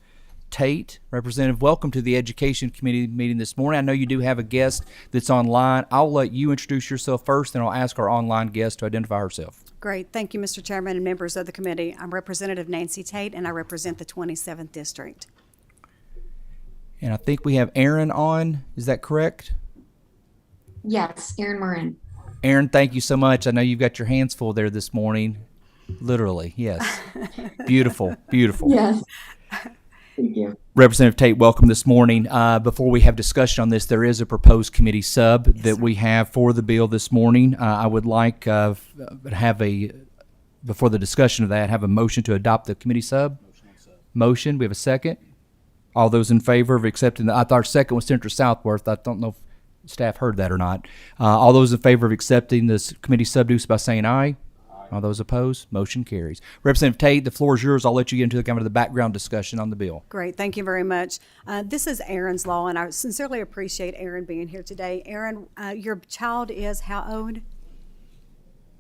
Tate. Representative, welcome to the Education Committee meeting this morning. I know you do have a guest that's online. I'll let you introduce yourself first, and I'll ask our online guest to identify herself.
Great. Thank you, Mr. Chairman and members of the committee. I'm Representative Nancy Tate, and I represent the 27th District.
And I think we have Aaron on. Is that correct?
Yes, Aaron Morin.
Aaron, thank you so much. I know you've got your hands full there this morning. Literally, yes. Beautiful, beautiful.
Yes. Thank you.
Representative Tate, welcome this morning. Before we have discussion on this, there is a proposed committee sub that we have for the bill this morning. I would like before the discussion of that, have a motion to adopt the committee sub. Motion. We have a second. All those in favor of accepting I thought our second was Senator Southworth. I don't know if staff heard that or not. All those in favor of accepting this committee sub do so by saying aye. All those opposed, motion carries. Representative Tate, the floor is yours. I'll let you get into the background discussion on the bill.
Great. Thank you very much. This is Aaron's Law, and I sincerely appreciate Aaron being here today. Aaron, your child is how old?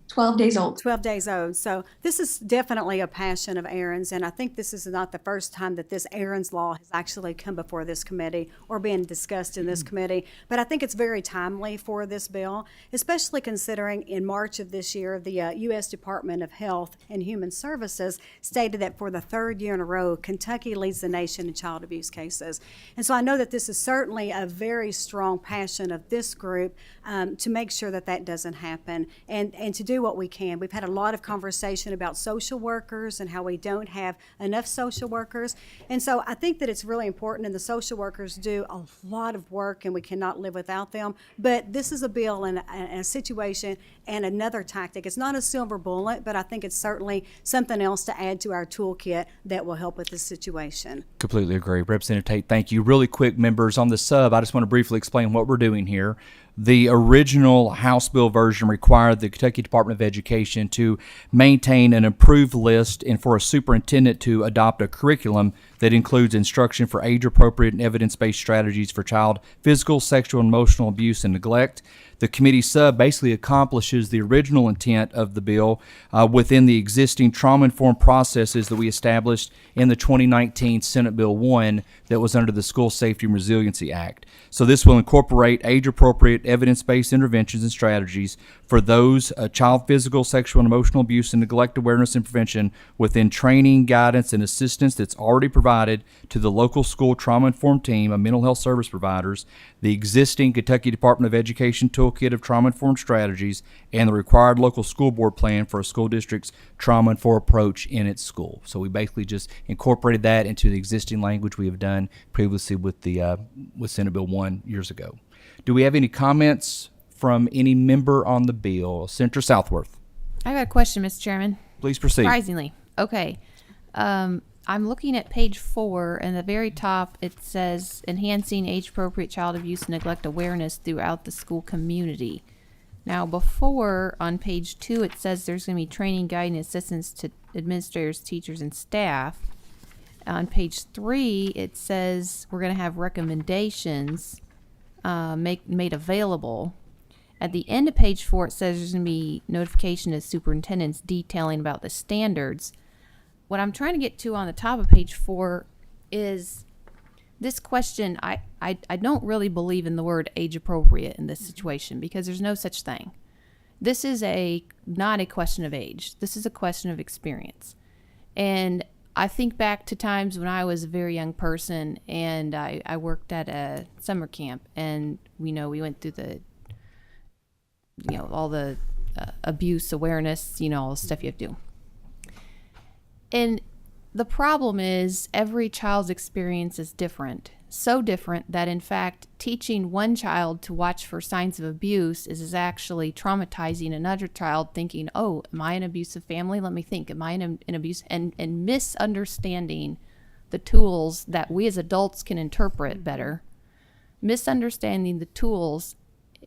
12 days old.
12 days old. So this is definitely a passion of Aaron's, and I think this is not the first time that this Aaron's Law has actually come before this committee or been discussed in this committee. But I think it's very timely for this bill, especially considering in March of this year, the U.S. Department of Health and Human Services stated that for the third year in a row, Kentucky leads the nation in child abuse cases. And so I know that this is certainly a very strong passion of this group to make sure that that doesn't happen and to do what we can. We've had a lot of conversation about social workers and how we don't have enough social workers. And so I think that it's really important, and the social workers do a lot of work and we cannot live without them. But this is a bill and a situation and another tactic. It's not a silver bullet, but I think it's certainly something else to add to our toolkit that will help with this situation.
Completely agree. Representative Tate, thank you. Really quick, members, on the sub, I just want to briefly explain what we're doing here. The original House bill version required the Kentucky Department of Education to maintain an approved list and for a superintendent to adopt a curriculum that includes instruction for age-appropriate and evidence-based strategies for child physical, sexual, and emotional abuse and neglect. The committee sub basically accomplishes the original intent of the bill within the existing trauma-informed processes that we established in the 2019 Senate Bill 1 that was under the School Safety and Resiliency Act. So this will incorporate age-appropriate, evidence-based interventions and strategies for those child physical, sexual, and emotional abuse and neglect awareness and prevention within training, guidance, and assistance that's already provided to the local school trauma-informed team of mental health service providers, the existing Kentucky Department of Education toolkit of trauma-informed strategies, and the required local school board plan for a school district's trauma-informed approach in its school. So we basically just incorporated that into the existing language we have done previously with the with Senate Bill 1 years ago. Do we have any comments from any member on the bill? Senator Southworth.
I got a question, Mr. Chairman.
Please proceed.
Surprisingly. Okay. I'm looking at page 4, and at the very top it says enhancing age-appropriate child abuse and neglect awareness throughout the school community. Now, before on page 2, it says there's going to be training, guidance, assistance to administrators, teachers, and staff. On page 3, it says we're going to have recommendations made available. At the end of page 4, it says there's going to be notification to superintendents detailing about the standards. What I'm trying to get to on the top of page 4 is this question. I don't really believe in the word age appropriate in this situation because there's no such thing. This is not a question of age. This is a question of experience. And I think back to times when I was a very young person and I worked at a summer camp, and we went through all the abuse awareness, all the stuff you have to do. And the problem is every child's experience is different. So different that, in fact, teaching one child to watch for signs of abuse is actually traumatizing another child, thinking, oh, am I an abusive family? Let me think. Am I in an abuse? And misunderstanding the tools that we as adults can interpret better, misunderstanding the tools,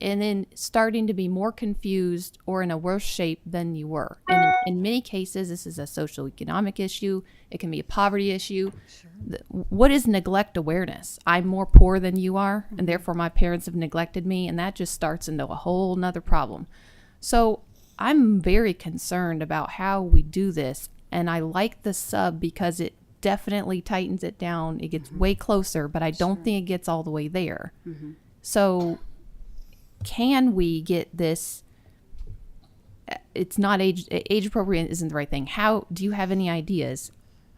and then starting to be more confused or in a worse shape than you were. And in many cases, this is a social economic issue. It can be a poverty issue. Sure. What is neglect awareness? I'm more poor than you are, and therefore my parents have neglected me, and that just starts into a whole nother problem. So I'm very concerned about how we do this, and I like the sub because it definitely tightens it down. It gets way closer, but I don't think it gets all the way there. So can we get this? It's not age appropriate isn't the right thing. How do you have any ideas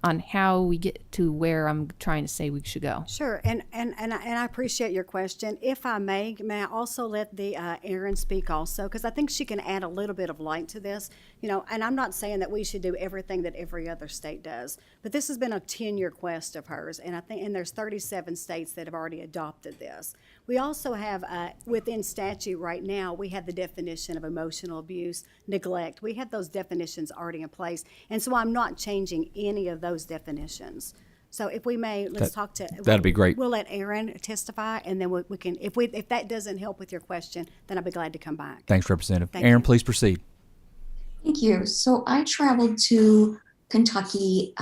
on how we get to where I'm trying to say we should go?
Sure, and I appreciate your question. If I may I also let the Erin speak also, because I think she can add a little bit of light to this. You know, and I'm not saying that we should do everything that every other state does, but this has been a 10-year quest of hers, and I think, and there's 37 states that have already adopted this. We also have within statute right now, we have the definition of emotional abuse, neglect. We have those definitions already in place, and so I'm not changing any of those definitions. So if we may, let's talk to.
That'd be great.
We'll let Erin testify, and then we can. If that doesn't help with your question, then I'll be glad to come back.
Thanks, Representative.
Thank
Erin,
you.
please proceed.
Thank you. So I traveled to Kentucky,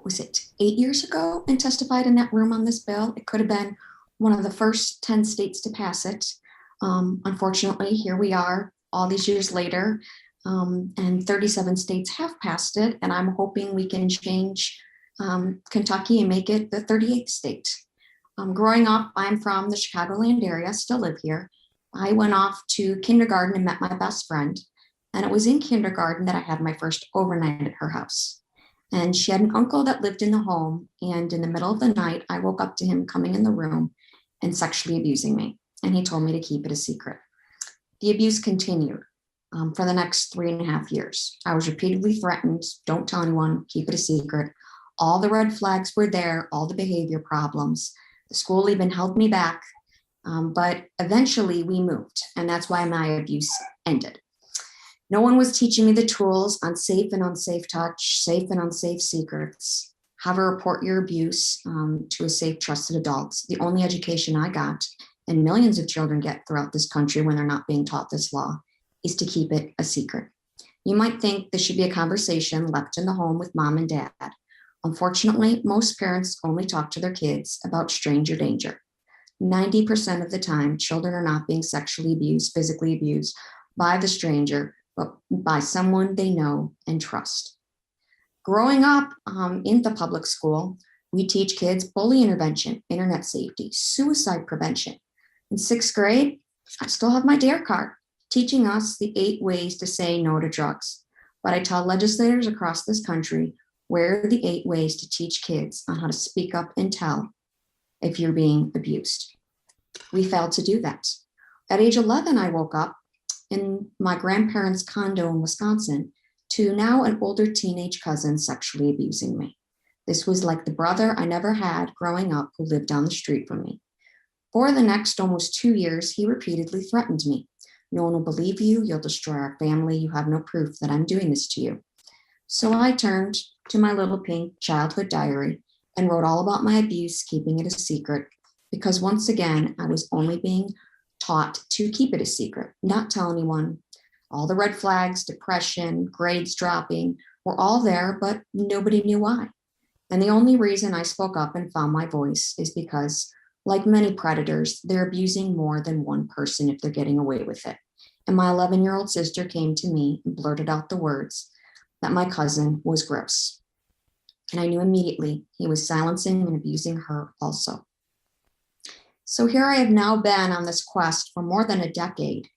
was it 8 years ago, and testified in that room on this bill. It could have been one of the first 10 states to pass it. Unfortunately, here we are all these years later, and 37 states have passed it, and I'm hoping we can change Kentucky and make it the 38th state. Growing up, I'm from the Chicagoland area, still live here. I went off to kindergarten and met my best friend. And it was in kindergarten that I had my first overnight at her house. And she had an uncle that lived in the home. And in the middle of the night, I woke up to him coming in the room and sexually abusing me. And he told me to keep it a secret. The abuse continued for the next 3.5 years. I was repeatedly threatened, don't tell anyone, keep it a secret. All the red flags were there, all the behavior problems. The school even held me back. But eventually we moved. And that's why my abuse ended. No one was teaching me the tools on safe and unsafe touch, safe and unsafe secrets, how to report your abuse to a safe, trusted adult. The only education I got, and millions of children get throughout this country when they're not being taught this law, is to keep it a secret. You might think this should be a conversation left in the home with mom and dad. Unfortunately, most parents only talk to their kids about stranger danger. 90% of the time, children are not being sexually abused, physically abused by the stranger, but by someone they know and trust. Growing up in the public school, we teach kids bully intervention, internet safety, suicide prevention. In 6th grade, I still have my DARE card, teaching us the 8 ways to say no to drugs. But I tell legislators across this country, where are the 8 ways to teach kids on how to speak up and tell if you're being abused? We failed to do that. At age 11, I woke up in my grandparents' condo in Wisconsin to now an older teenage cousin sexually abusing me. This was like the brother I never had growing up who lived down the street from me. For the next almost 2 years, he repeatedly threatened me. No one will believe you. You'll destroy our family. You have no proof that I'm doing this to you. So I turned to my little pink childhood diary and wrote all about my abuse, keeping it a secret, because once again, I was only being taught to keep it a secret, not tell anyone. All the red flags, depression, grades dropping were all there, but nobody knew why. And the only reason I spoke up and found my voice is because, like many predators, they're abusing more than one person if they're getting away with it. And my 11-year-old sister came to me and blurted out the words that my cousin was gross. And I knew immediately he was silencing and abusing her also. So here I have now been on this quest for more than a decade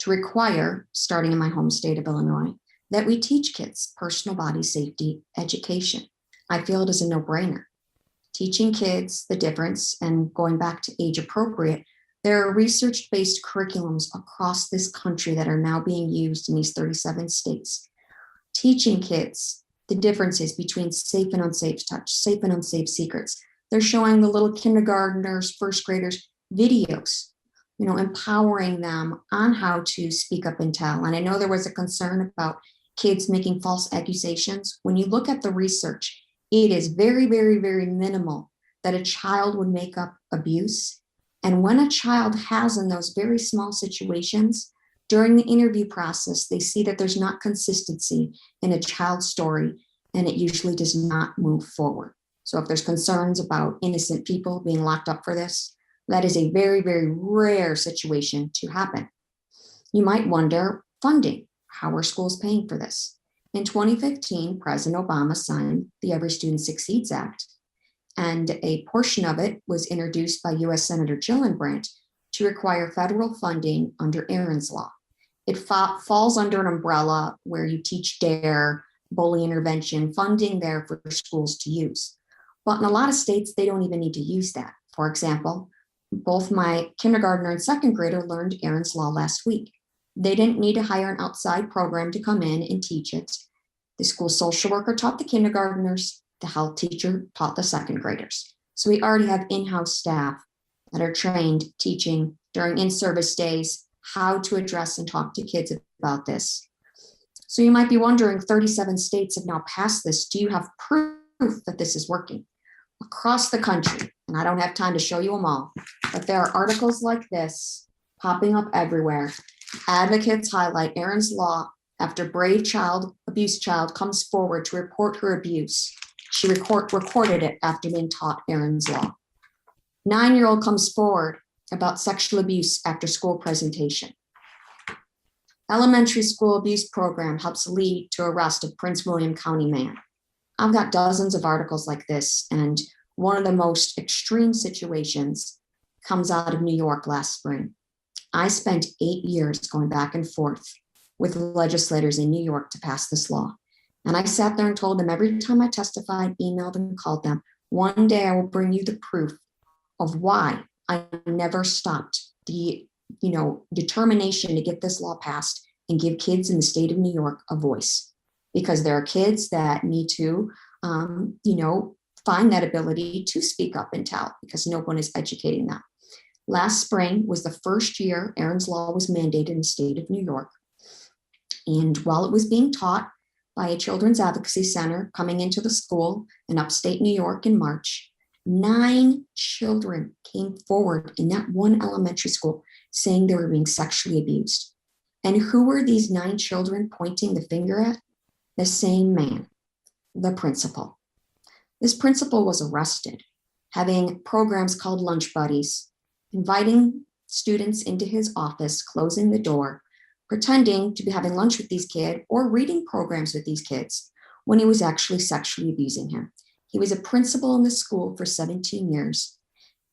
to require, starting in my home state of Illinois, that we teach kids personal body safety education. I feel it is a no-brainer. Teaching kids the difference and going back to age appropriate, there are research-based curriculums across this country that are now being used in these 37 states. Teaching kids the differences between safe and unsafe touch, safe and unsafe secrets. They're showing the little kindergartners, first graders videos, empowering them on how to speak up and tell. And I know there was a concern about kids making false accusations. When you look at the research, it is very, very, very minimal that a child would make up abuse. And when a child has in those very small situations, during the interview process, they see that there's not consistency in a child's story, and it usually does not move forward. So if there's concerns about innocent people being locked up for this, that is a very, very rare situation to happen. You might wonder, funding, how are schools paying for this? In 2015, President Obama signed the Every Student Succeeds Act, and a portion of it was introduced by U.S. Senator Gillibrand to require federal funding under Aaron's Law. It falls under an umbrella where you teach DARE, bully intervention, funding there for schools to use. But in a lot of states, they don't even need to use that. For example, both my kindergartner and second grader learned Aaron's Law last week. They didn't need to hire an outside program to come in and teach it. The school social worker taught the kindergartners, the health teacher taught the second graders. So we already have in-house staff that are trained teaching during in-service days how to address and talk to kids about this. So you might be wondering, 37 states have now passed this. Do you have proof that this is working? Across the country, and I don't have time to show you them all, but there are articles like this popping up everywhere. Advocates highlight Aaron's Law after brave child abuse child comes forward to report her abuse. She recorded it after being taught Aaron's Law. 9-year-old comes forward about sexual abuse after school presentation. Elementary school abuse program helps lead to arrest of Prince William County man. I've got dozens of articles like this, and one of the most extreme situations comes out of New York last spring. I spent 8 years going back and forth with legislators in New York to pass this law. And I sat there and told them every time I testified, emailed and called them, one day I will bring you the proof of why I never stopped the determination to get this law passed and give kids in the state of New York a voice. Because there are kids that need to, find that ability to speak up and tell, because no one is educating them. Last spring was the first year Aaron's Law was mandated in the state of New York. And while it was being taught by a children's advocacy center coming into the school in upstate New York in March, 9 children came forward in that one elementary school saying they were being sexually abused. And who were these 9 children pointing the finger at? The same man, the principal. This principal was arrested, having programs called Lunch Buddies, inviting students into his office, closing the door, pretending to be having lunch with these kids or reading programs with these kids when he was actually sexually abusing him. He was a principal in the school for 17 years.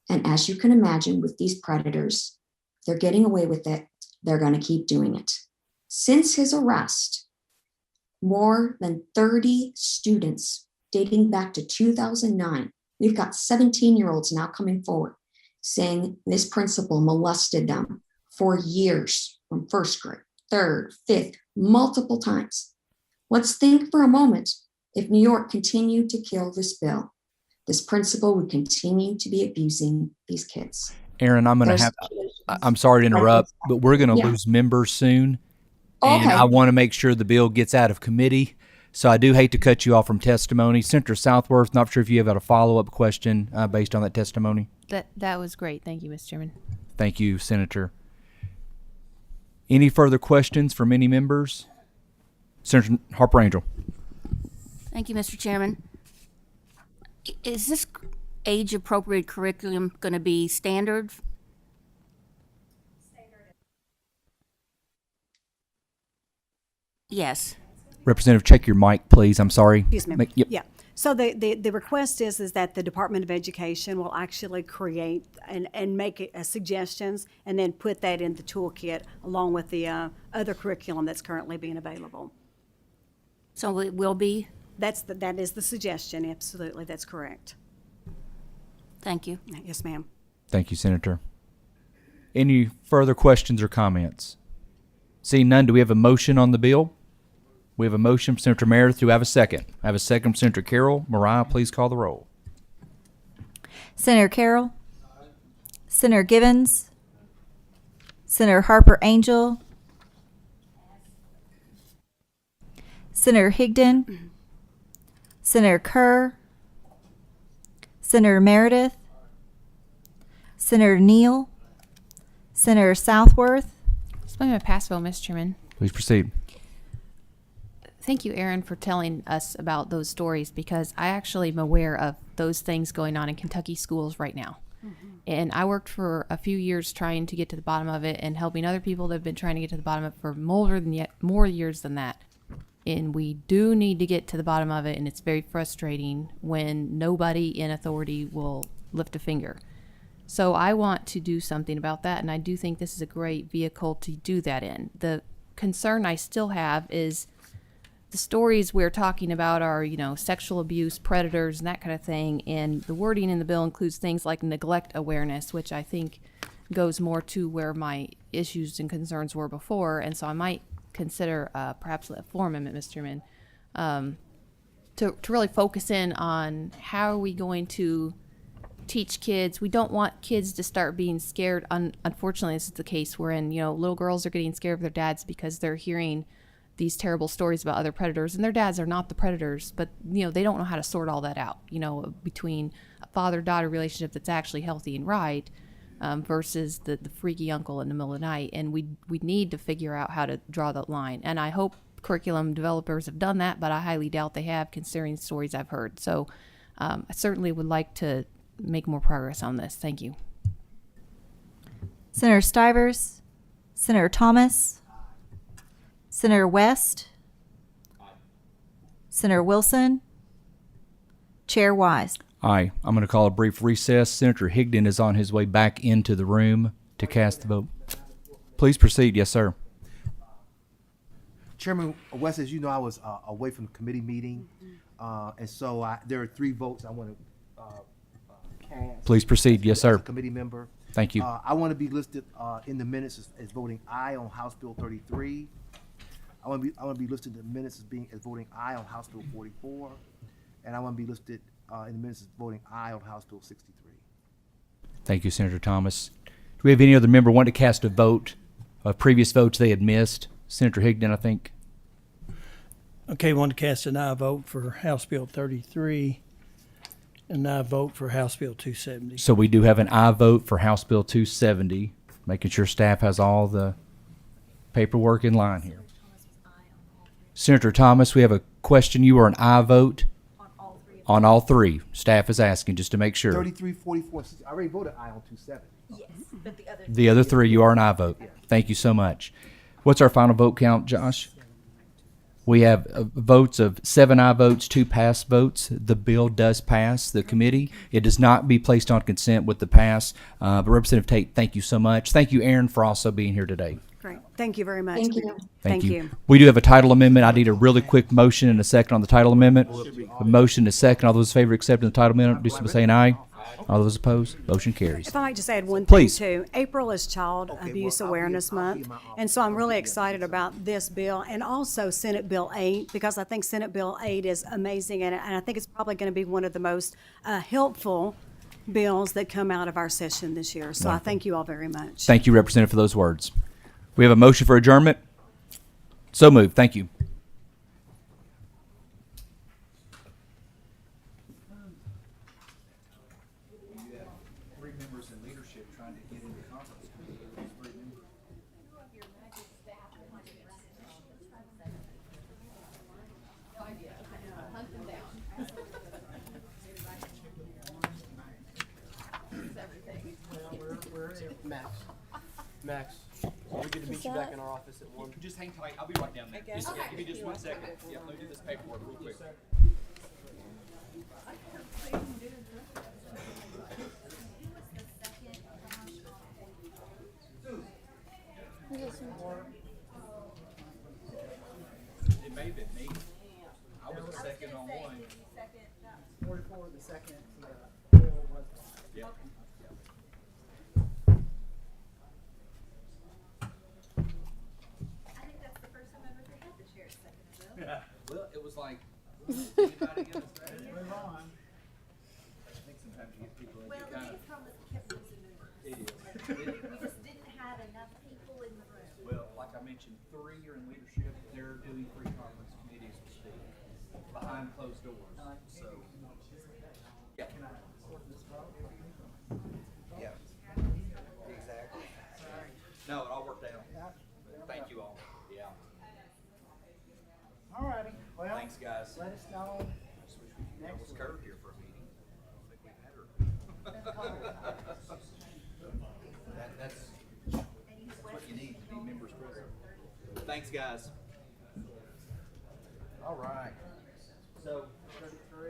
And as you can imagine, with these predators, they're getting away with it. They're going to keep doing it. Since his arrest, more than 30 students dating back to 2009, we've got 17-year-olds now coming forward saying this principal molested them for years from first grade, third, fifth, multiple times. Let's think for a moment. If New York continued to kill this bill, this principal would continue to be abusing these kids.
Aaron, I'm sorry to interrupt, but we're going to lose members soon. And
Okay.
I want to make sure the bill gets out of committee. So I do hate to cut you off from testimony. Senator Southworth, not sure if you have a follow-up question based on that testimony.
That was great. Thank you, Mr. Chairman.
Thank you, Senator. Any further questions from any members? Senator Harper Angel.
Thank you, Mr. Chairman. Is this age-appropriate curriculum going to be standard? Yes.
Representative, check your mic, please. I'm sorry.
Excuse me.
Yep.
Yeah. So the request is that the Department of Education will actually create and make suggestions and then put that in the toolkit along with the other curriculum that's currently being available.
So it will be?
That is the suggestion. Absolutely. That's correct.
Thank you.
Yes, ma'am.
Thank you, Senator. Any further questions or comments? Seeing none, do we have a motion on the bill? We have a motion from Senator Meredith. Do we have a second? I have a second from Senator Carroll. Mariah, please call the roll.
Senator Carroll. Senator Gibbons. Senator Harper Angel. Senator Higdon. Senator Kerr. Senator Meredith. Senator Neal. Senator Southworth.
Explain my pass vote, Mr. Chairman.
Please proceed.
Thank you, Aaron, for telling us about those stories, because I actually am aware of those things going on in Kentucky schools right now. And I worked for a few years trying to get to the bottom of it and helping other people that have been trying to get to the bottom of it for more years than that. And we do need to get to the bottom of it, and it's very frustrating when nobody in authority will lift a finger. So I want to do something about that, and I do think this is a great vehicle to do that in. The concern I still have is the stories we're talking about are, sexual abuse, predators, and that kind of thing, and the wording in the bill includes things like neglect awareness, which I think goes more to where my issues and concerns were before, and so I might consider perhaps a floor amendment, Mr. Chairman, to really focus in on how are we going to teach kids. We don't want kids to start being scared. Unfortunately, this is the case wherein, little girls are getting scared of their dads because they're hearing these terrible stories about other predators, and their dads are not the predators, but, they don't know how to sort all that out, between a father-daughter relationship that's actually healthy and right versus the freaky uncle in the middle of the night. And we need to figure out how to draw that line. And I hope curriculum developers have done that, but I highly doubt they have, considering the stories I've heard. So I certainly would like to make more progress on this. Thank you.
Senator Stivers, Senator Thomas, Senator West, Senator Wilson, Chair Wise.
Aye. I'm going to call a brief recess. Senator Higdon is on his way back into the room to cast the vote. Please proceed. Yes, sir.
Chairman West, as you know, I was away from the committee meeting, and so there are 3 votes I want to cast.
Please proceed. Yes, sir.
As a committee member.
Thank you.
I want to be listed in the minutes as voting aye on House Bill 33. I want to be listed in the minutes as voting aye on House Bill 44, and I want to be listed in the minutes as voting aye on House Bill 63.
Thank you, Senator Thomas. Do we have any other member want to cast a vote of previous votes they had missed? Senator Higdon, I think.
Okay, want to cast an aye vote for House Bill 33, and aye vote for House Bill 270.
So we do have an aye vote for House Bill 270, making sure staff has all the paperwork in line here. Senator Thomas, we have a question. You are an aye vote on all 3. Staff is asking just to make sure.
33, 44, I already voted aye on 270.
Yes, but
The other 3, you are an aye vote. Thank you so much. What's our final vote count, Josh? We have votes of 7 aye votes, 2 pass votes. The bill does pass the committee. It does not be placed on consent with the pass. But Representative Tate, thank you so much. Thank you, Aaron, for also being here today.
Great. Thank you very much.
Thank you.
Thank you. We do have a title amendment. I need a really quick motion and a second on the title amendment. A motion and a second. All those in favor of accepting the title amendment, do so by saying aye. All those opposed, motion carries.
If I might just add one thing,
Please.
too. April is Child Abuse Awareness Month, and so I'm really excited about this bill and also Senate Bill 8, because I think Senate Bill 8 is amazing, and I think it's probably going to be one of the most helpful bills that come out of our session this year. So I thank you all very much.
Thank you, Representative, for those words. We have a motion for adjournment. So moved. Thank you.
Max, we get to meet you back in our office at 1.
Just hang tight. I'll be right down there. Just give me just 1 second. Yeah, let me do this paperwork real quick. It may have been me. I was the second on one.
44 the second.
Yep. Well, it was like anybody else, right? Move on. I think sometimes you get people that
Well, the biggest problem is we kept losing members.
It is.
We just didn't have enough people in the room.
Well, like I mentioned, 3 are in leadership. They're doing pre-conference committees to speak behind closed doors. So, yeah. Yeah. Exactly. No, it all worked out. Thank you all. Yeah.
All righty. Well,
Thanks, guys.
let us know.
I was curved here for a meeting. I don't think we've had her. That's what you need to be members present. Thanks, guys. All right. So 33.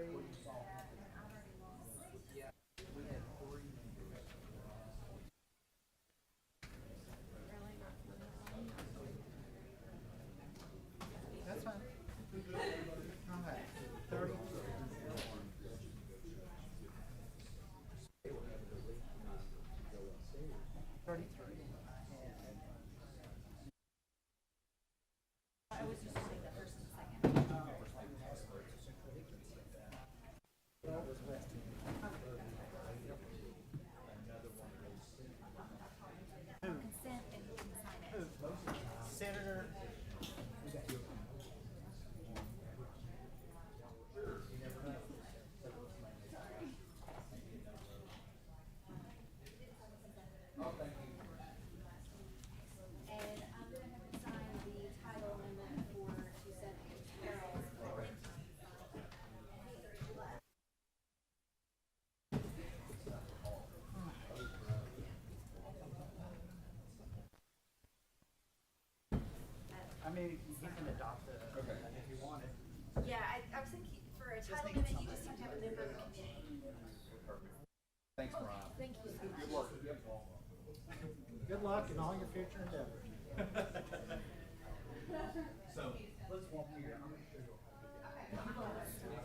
That's fine. All right. 30. Senator.
And I'm going to have to sign the title amendment for 270. Carol.
I mean, you can adopt it if you want it.
Yeah, I was thinking for a title amendment, you just have to have a member of the committee.
Thanks, Brian.
Thank you so much.
Good luck in all your future endeavors.